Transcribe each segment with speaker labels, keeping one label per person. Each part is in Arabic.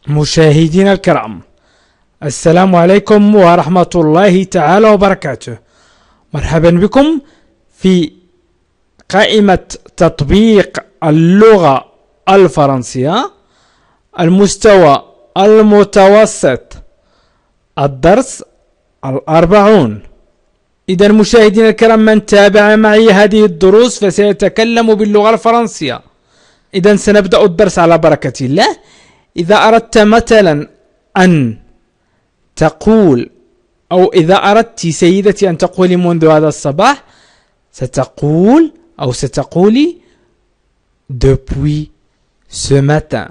Speaker 1: مشاهدينا الكرام، السلام عليكم ورحمة الله تعالى وبركاته. مرحبا بكم في قائمة تطبيق اللغة الفرنسية المستوى المتوسط، الدرس 40. إذا مشاهدينا الكرام، من تابع معي هذه الدروس فسيتكلم باللغة الفرنسية. إذا سنبدأ الدرس على بركة الله. إذا أردت مثلا أن تقول، أو إذا أردت سيدتي أن تقولي منذ هذا الصباح، ستقول أو ستقولي depuis ce matin.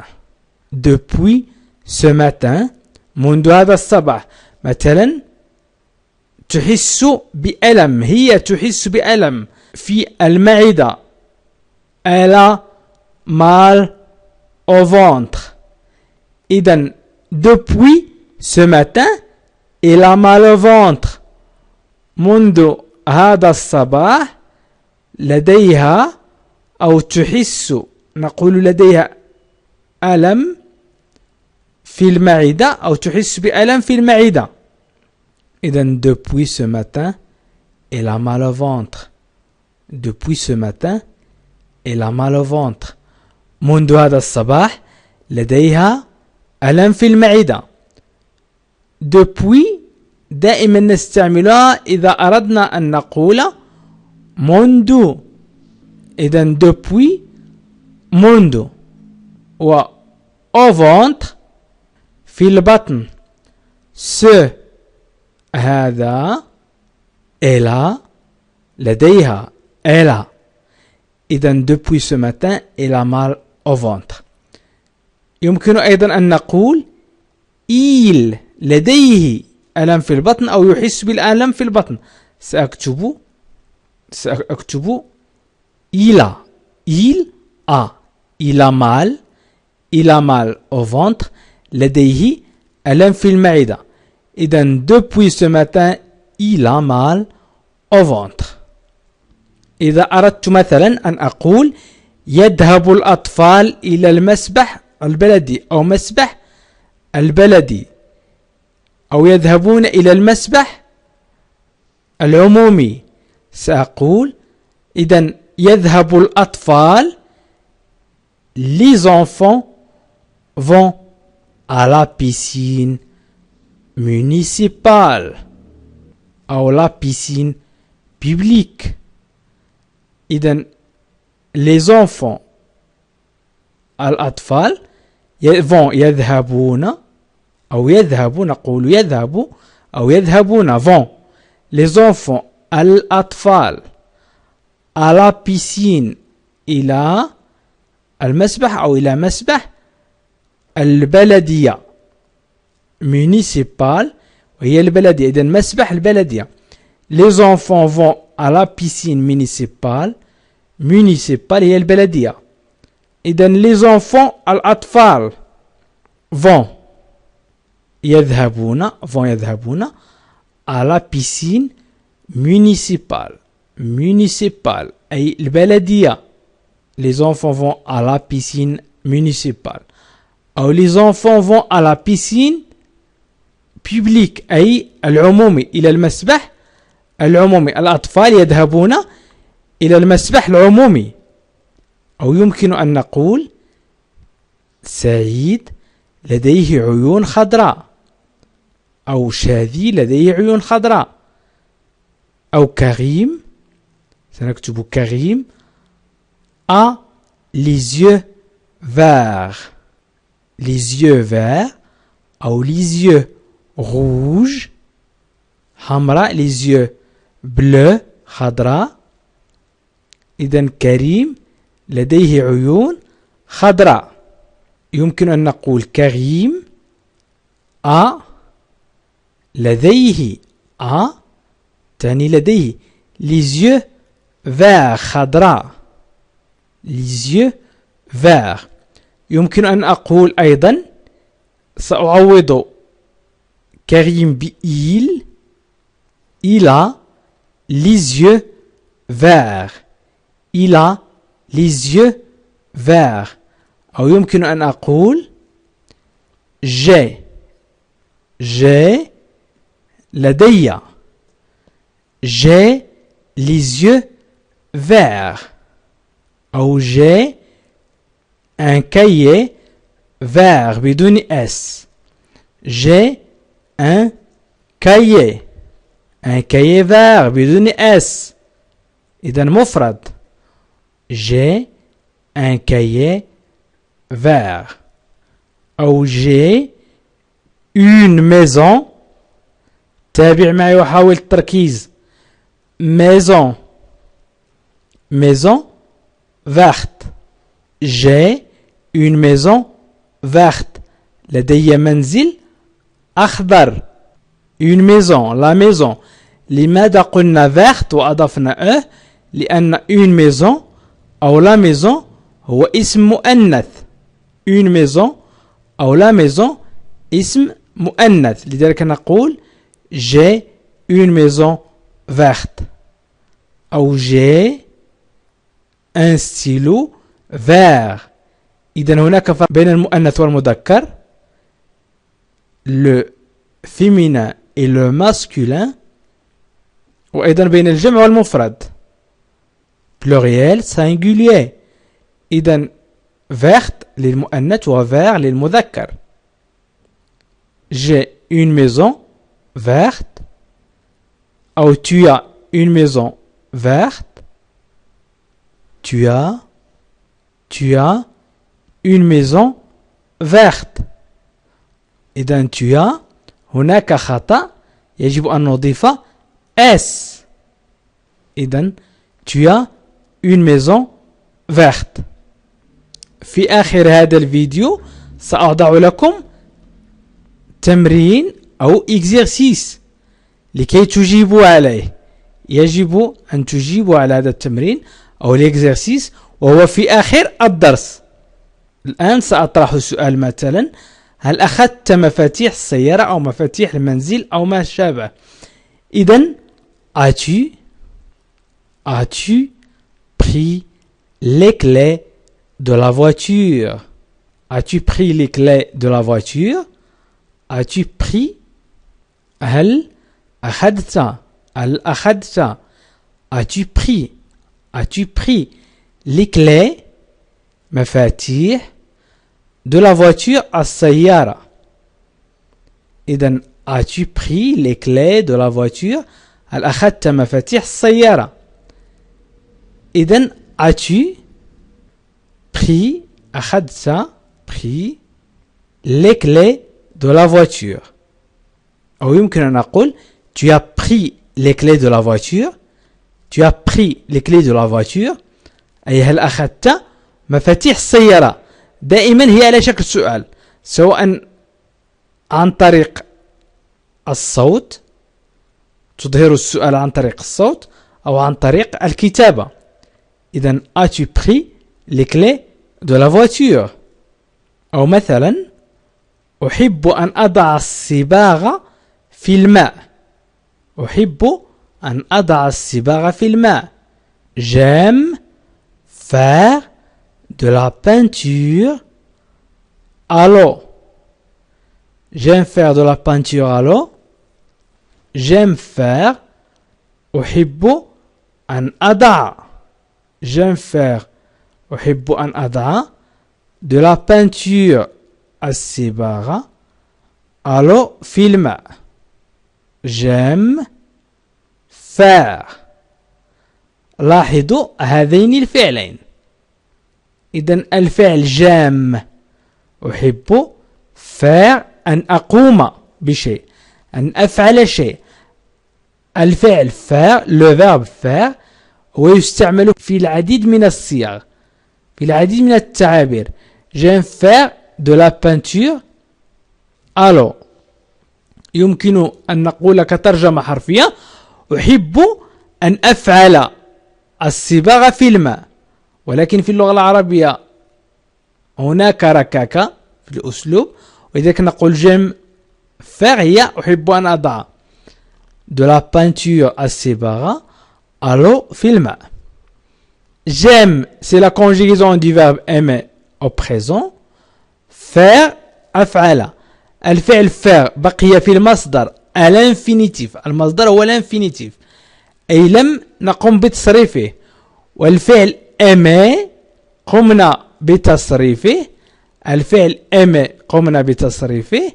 Speaker 1: depuis ce matin، منذ هذا الصباح. مثلا تحس بألم، هي تحس بألم في المعدة. elle a mal au ventre. إذن depuis ce matin elle a mal au ventre. منذ هذا الصباح لديها أو تحس، نقول لديها ألم في المعدة أو تحس بألم في المعدة. إذن depuis ce matin elle a mal au ventre. depuis ce matin elle a mal au ventre. منذ هذا الصباح لديها ألم في المعدة. depuis دائما نستعملها إذا أردنا أن نقول منذ. إذن depuis منذ. و au ventre في البطن. ce هذا elle a لديها elle a. إذن depuis ce matin elle a mal au ventre. يمكن أيضا أن نقول il لديه ألم في البطن أو يحس بالألم في البطن. سأكتب il a il a mal au ventre. لديه ألم في المعدة. إذن depuis ce matin il a mal au ventre. إذا أردت مثلا أن أقول يذهب الأطفال إلى المسبح البلدي أو مسبح البلدي، أو يذهبون إلى المسبح العمومي، سأقول إذن يذهب الأطفال les enfants vont à la piscine municipale أو la piscine publique. إذن les enfants الأطفال vont يذهبون أو يذهبون، نقول يذهب أو يذهبون vont les enfants الأطفال à la piscine إلى المسبح أو إلى مسبح البلدية municipal، وهي البلدية. إذن مسبح البلدية. les enfants vont à la piscine municipale هي البلدية. إذن les enfants الأطفال vont يذهبون à la piscine municipale أي البلدية. les enfants vont à la piscine municipale. أو les enfants vont à la piscine publique أي العمومي، إلى المسبح العمومي. الأطفال يذهبون إلى المسبح العمومي. أو يمكن أن نقول سعيد لديه عيون خضراء، أو شادي لديه عيون خضراء. أو كريم، سنكتب كريم a les yeux verts أو les yeux rouges حمراء، les yeux bleus خضراء. إذن كريم لديه عيون خضراء. يمكن أن نقول كريم لديه تعني لديه les yeux verts خضراء، les yeux verts. يمكن أن أقول أيضا، سأعوض كريم بإيل، il a les yeux verts، il a les yeux verts. أو يمكن أن أقول j'ai لدي j'ai les yeux verts أو j'ai un cahier vert بدون S j'ai un cahier vert بدون S إذا مفرد j'ai un cahier vert أو j'ai une maison تابع معي وحاول التركيز maison verte j'ai une maison verte لدي منزل أخضر une maison la maison لماذا قلنا verte وأضفنا لأن une maison أو la maison هو اسم مؤنث une maison أو la maison اسم مؤنث لذلك نقول j'ai une maison verte أو j'ai un stylo vert إذن هناك فرق بين المؤنث والمذكر le féminin et le masculin وأيضا بين الجمع والمفرد pluriel singulier إذن verte للمؤنث و vert للمذكر j'ai une maison verte أو tu as une maison verte tu as une maison verte إذن tu as هناك خطأ يجب أن نضيف S إذن tu as une maison verte في آخر هذا الفيديو سأضع لكم تمرين أو exercice لكي تجيبوا عليه يجب أن تجيبوا على هذا التمرين أو الإكزرسيس وهو في آخر الدرس الآن سأطرح سؤال مثلا هل أخذت مفاتيح السيارة أو مفاتيح المنزل أو ما شابه إذن as-tu pris les clés de la voiture as-tu pris les clés de la voiture as-tu pris هل أخذت as-tu pris les clés مفاتيح de la voiture السيارة إذن as-tu pris les clés de la voiture هل أخذت مفاتيح السيارة إذن as-tu pris أخذت pris les clés de la voiture أو يمكن أن نقول tu as pris les clés de la voiture tu as pris les clés de la voiture أي هل أخذت مفاتيح السيارة دائما هي على شكل سؤال سواء عن طريق الصوت تظهر السؤال عن طريق الصوت أو عن طريق الكتابة إذن as-tu pris les clés de la voiture أو مثلا أحب أن أضع الصباغ في الماء أحب أن أضع الصباغ في الماء j'aime faire de la peinture à l'eau j'aime faire de la peinture à l'eau j'aime faire أحب أن أضع j'aime faire أحب أن أضع de la peinture الصباغة à l'eau في الماء j'aime faire لاحظوا هذين الفعلين إذن الفعل جام أحب faire أن أقوم بشيء أن أفعل شيء الفعل faire le verbe faire ويستعمل في العديد من الصيغ في العديد من التعابير j'aime faire de la peinture à l'eau يمكن أن نقول كترجمة حرفية أحب أن أفعل الصباغة في الماء ولكن في اللغة العربية هناك ركاكة في الأسلوب ولذلك نقول j'aime faire هي أحب أن أضع de la peinture الصباغة à l'eau في الماء j'aime c'est la conjugaison du verbe aimer au présent faire أفعل الفعل faire بقي في المصدر الانفينيتيف. المصدر هو الانفينيتيف أي لم نقم بتصريفه. والفعل aimer قمنا بتصريفه. الفعل aimer قمنا بتصريفه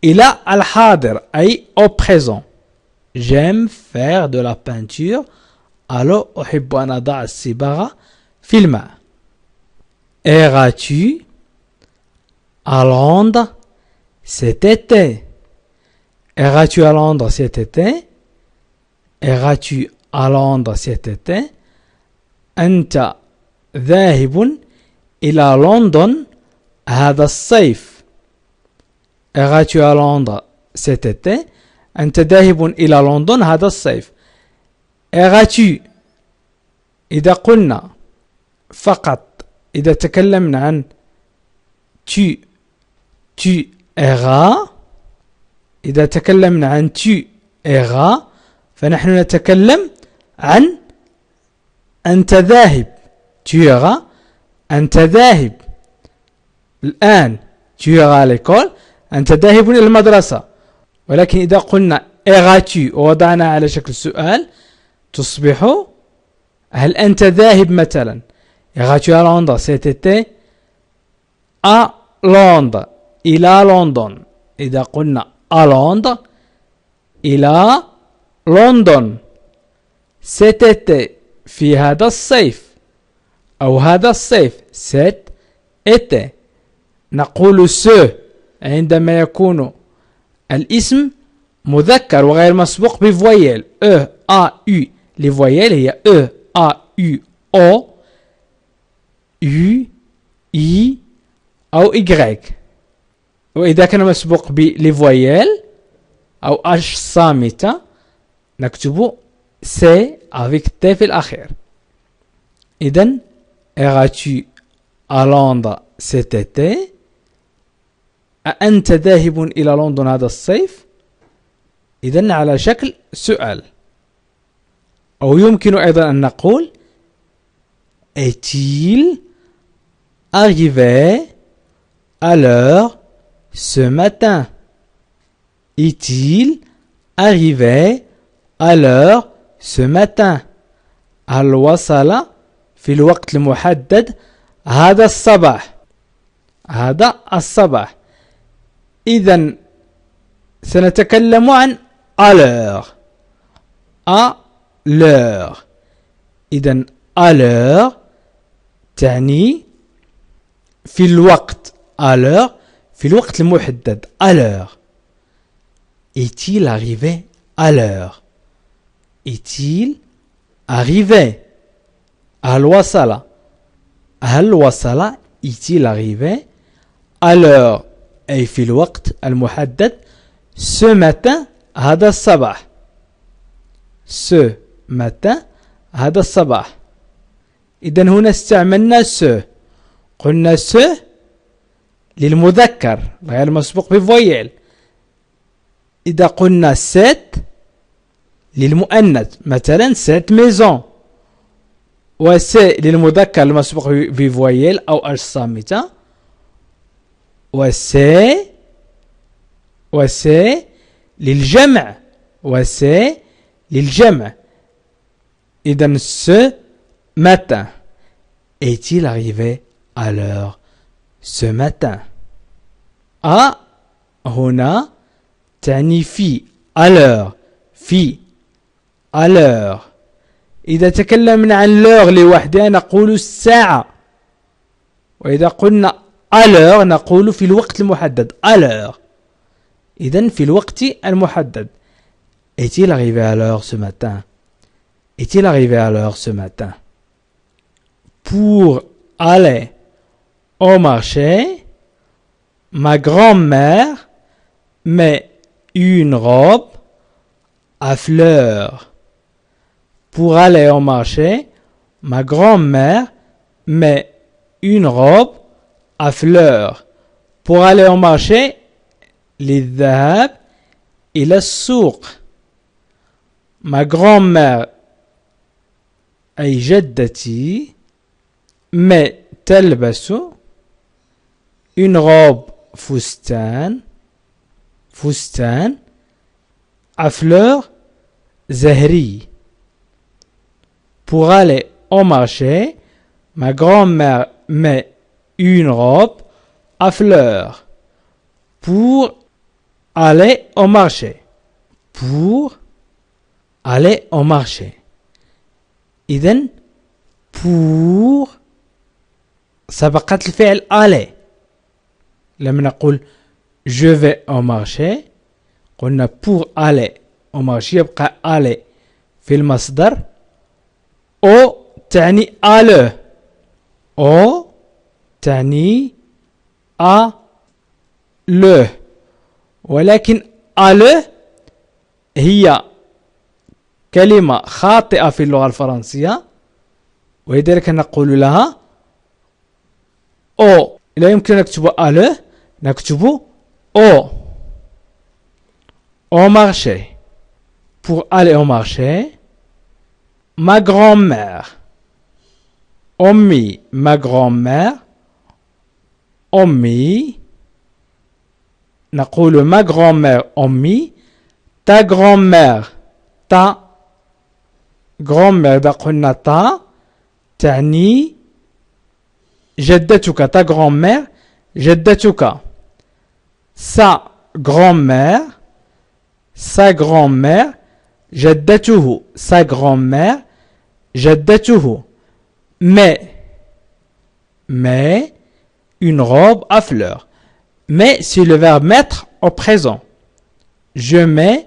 Speaker 1: إلى الحاضر أي au présent. J'aime faire de la peinture. Alors أحب أن أضع الصباغة في الماء. Iras-tu à Londres cet été? Iras-tu à Londres cet été? Iras-tu à Londres cet été? أنت ذاهب إلى لندن هذا الصيف. Iras-tu à Londres cet été? أنت ذاهب إلى لندن هذا الصيف. Iras-tu إذا قلنا فقط إذا تكلمنا عن tu iras. إذا تكلمنا عن tu iras فنحن نتكلم عن أنت ذاهب. tu iras أنت ذاهب. الآن tu iras à l'école أنت ذاهب إلى المدرسة. ولكن إذا قلنا iras-tu ووضعنا على شكل سؤال تصبح هل أنت ذاهب مثلا. Iras-tu à Londres cet été? à Londres إلى لندن. إذا قلنا à Londres إلى لندن. cet été في هذا الصيف أو هذا الصيف. cet été. نقول ce عندما يكون الاسم مذكر وغير مسبوق بفويل e a u. les voyelles هي e a u o u i أو y. وإذا كان مسبوق بلي فويل أو h صامتة نكتب c avec t في الأخير. إذن iras-tu à Londres cet été? أأنت ذاهب إلى لندن هذا الصيف؟ إذن على شكل سؤال. أو يمكن أيضا أن نقول est-il arrivé à l'heure ce matin? Est-il arrivé à l'heure ce matin? هل وصل في الوقت المحدد هذا الصباح؟ هذا الصباح. إذن سنتكلم عن à l'heure. à l'heure. إذن à l'heure تعني في الوقت. à l'heure في الوقت المحدد. à l'heure. Est-il arrivé à l'heure? Est-il arrivé? هل وصل. هل وصل est-il arrivé à l'heure أي في الوقت المحدد. ce matin هذا الصباح. ce matin هذا الصباح. إذن هنا استعملنا ce. قلنا ce للمذكر غير مسبوق بفويل. إذا قلنا cette للمؤنث مثلا cette maison. وc للمذكر المسبوق بفويل أو h صامتة. وc للجمع. وc للجمع. إذن ce matin. Est-il arrivé à l'heure ce matin? à هنا تعني في. à l'heure في à l'heure. إذا تكلمنا عن l'heure لوحدها نقول الساعة. وإذا قلنا à l'heure نقول في الوقت المحدد. à l'heure. إذن في الوقت المحدد. Est-il arrivé à l'heure ce matin? Est-il arrivé à l'heure ce matin? Pour aller au marché, ma grand-mère met une robe à fleurs. Pour aller au marché, ma grand-mère met une robe à fleurs. Pour aller au marché, للذهاب إلى السوق. Ma grand-mère أي جدتي met تلبس une robe فستان فستان à fleurs زهري. Pour aller au marché, ma grand-mère met une robe à fleurs. Pour aller au marché. Pour aller au marché. إذن pour سبقت الفعل aller. لما نقول je vais au marché قلنا pour aller au marché يبقى aller في المصدر au تعني à au تعني à le ولكن à هي كلمة خاطئة في اللغة الفرنسية ولذلك نقول لها او. لا يمكن أن نكتب à نكتب au marché. Pour aller au marché, ma grand-mère أمي ma grand-mère أمي نقول ma grand-mère أمي ta grand-mère ta grand-mère إذا قلنا ta تعني جدتك ta grand-mère جدتك sa grand-mère sa grand-mère جدته sa grand-mère جدته mais une robe à fleurs. Mais c'est le verbe mettre au présent. Je mets,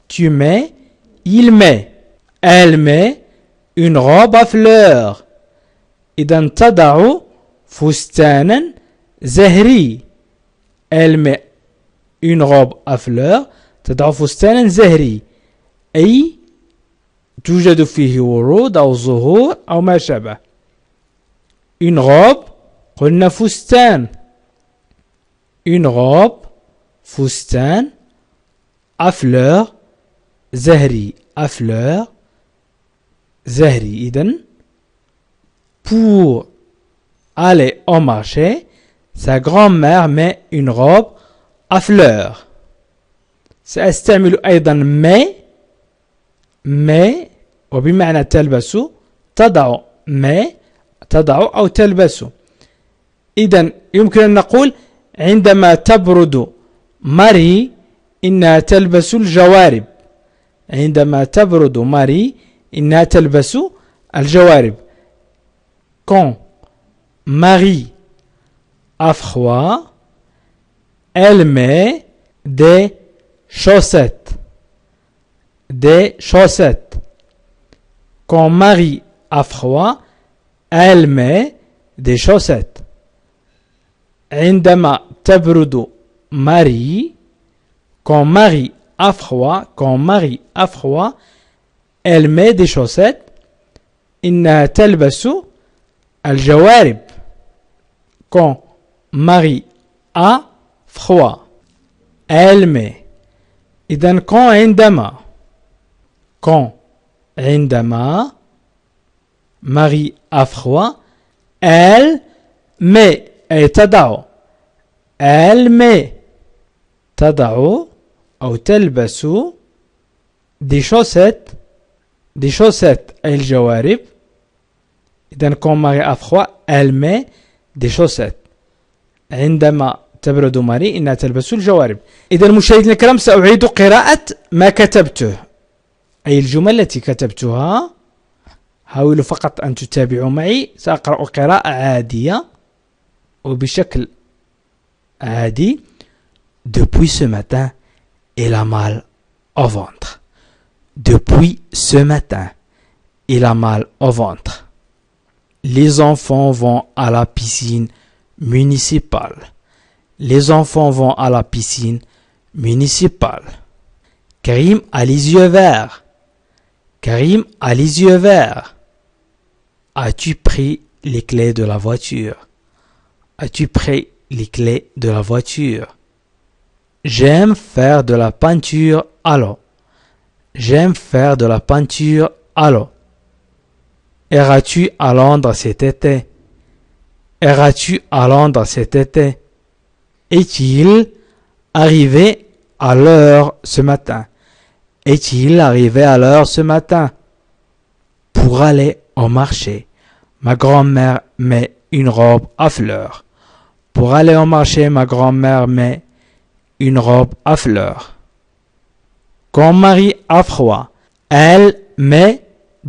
Speaker 1: tu mets, il met, elle met une robe à fleurs. إذا تضع فستانا زهري. Elle met une robe à fleurs. تضع فستانا زهري أي توجد فيه ورود أو زهور أو ما شابه. Une robe قلنا فستان. Une robe فستان à fleurs زهري à fleurs زهري. إذن pour aller au marché sa grand-mère met une robe à fleurs. سأستعمل أيضا mais وبمعنى تلبس تضع تضع أو تلبس. إذن يمكن أن نقول عندما تبرد ماري إنها تلبس الجوارب. عندما تبرد ماري إنها تلبس الجوارب. Quand Marie a froid, elle met des chaussettes. Des chaussettes. Quand Marie a froid, elle met des chaussettes. عندما تبرد ماري quand Marie a froid, elle met des chaussettes. إنها تلبس الجوارب. Quand Marie a froid, elle met. إذن quand عندما Marie a froid, elle met أي تضع. Elle met تضع أو تلبس des chaussettes أي الجوارب. إذن quand Marie a froid, elle met des chaussettes. عندما تبرد ماري إنها تلبس الجوارب. إذا مشاهدينا الكرام سأعيد قراءة ما كتبته أي الجمل التي كتبتها. حاولوا فقط أن تتابعوا معي. سأقرأ قراءة عادية وبشكل عادي. Depuis ce matin, il a mal au ventre. Depuis ce matin, il a mal au ventre. Les enfants vont à la piscine municipale. Les enfants vont à la piscine municipale. Karim a les yeux verts. Karim a les yeux verts. As-tu pris les clés de la voiture? As-tu pris les clés de la voiture? J'aime faire de la peinture à l'eau. J'aime faire de la peinture à l'eau. Iras-tu à Londres cet été? Iras-tu à Londres cet été? Est-il arrivé à l'heure ce matin? Est-il arrivé à l'heure ce matin? Pour aller au marché, ma grand-mère met une robe à fleurs. Pour aller au marché, ma grand-mère met une robe à fleurs. Quand Marie a froid, elle met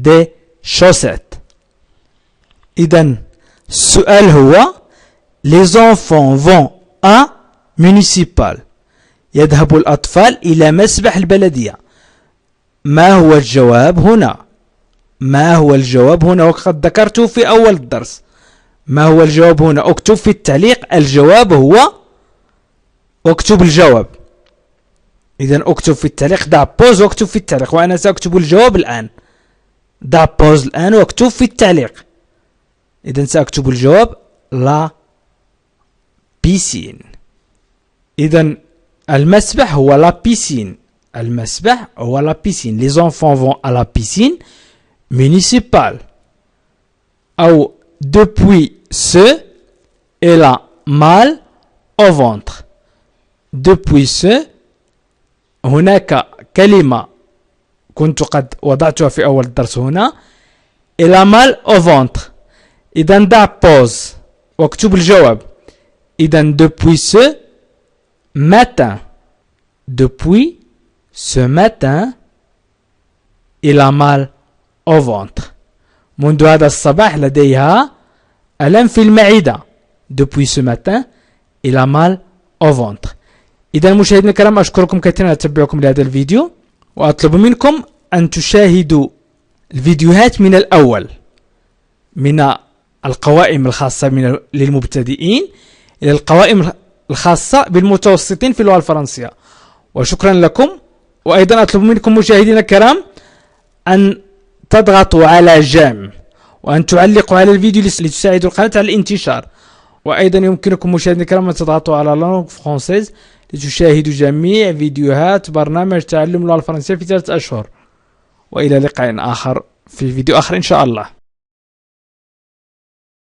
Speaker 1: des chaussettes. إذن السؤال هو les enfants vont à municipal. يذهب الأطفال إلى مسبح البلدية. ما هو الجواب هنا؟ ما هو الجواب هنا؟ وقد ذكرته في أول الدرس. ما هو الجواب هنا؟ اكتب في التعليق الجواب هو، واكتب الجواب. إذن اكتب في التعليق، دع بوز واكتب في التعليق، وأنا سأكتب الجواب الآن. دع بوز الآن واكتب في التعليق. إذن سأكتب الجواب لا بيسين. إذن المسبح هو لا بيسين. المسبح هو لا بيسين. Les enfants vont à la piscine municipale. أو depuis ce, elle a mal au ventre. Depuis ce هناك كلمة كنت قد وضعتها في أول الدرس هنا. elle a mal au ventre. إذا دع pause واكتب الجواب. إذا depuis ce matin. Depuis ce matin elle a mal au ventre. منذ هذا الصباح لديها ألم في المعدة. Depuis ce matin elle a mal au ventre. إذا مشاهدينا الكرام، أشكركم كثيرا على تتبعكم لهذا الفيديو، وأطلب منكم أن تشاهدوا الفيديوهات من الأول، من القوائم الخاصة للمبتدئين إلى القوائم الخاصة بالمتوسطين في اللغة الفرنسية. وشكرا لكم. وأيضا أطلب منكم مشاهدينا الكرام أن تضغطوا على جيم، وأن تعلقوا على الفيديو لتساعدوا القناة على الانتشار. وأيضا يمكنكم مشاهدينا الكرام أن تضغطوا على لانغ فرونسيز لتشاهدوا جميع فيديوهات برنامج تعلم اللغة الفرنسية في 3 أشهر. وإلى لقاء آخر في فيديو آخر إن شاء الله.